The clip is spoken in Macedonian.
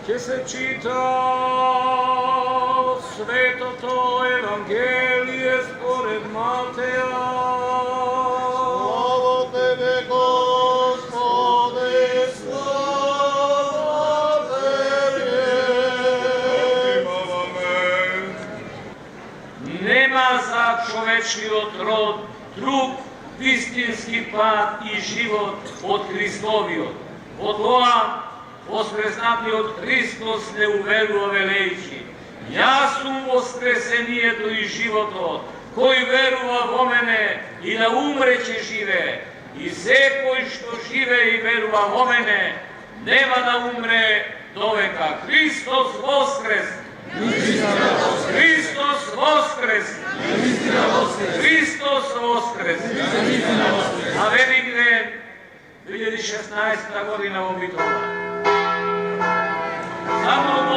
Će se čita sveto to evangelije spored Mateja. Slava Tebe, Gospode, slava Tebe. Nema za čovečijot rod drug istinski pad i život od Hristovijot. Od toa воскреснатиот Христос не уверува велејќи: Јас сум воскресението и животот, кој верува во мене и да умре ќе живее, и секој што живее и верува во мене, нема да умре довека. Христос воскрес! Христос воскрес! Христос воскрес! На Великден 2016 година во Битола. Само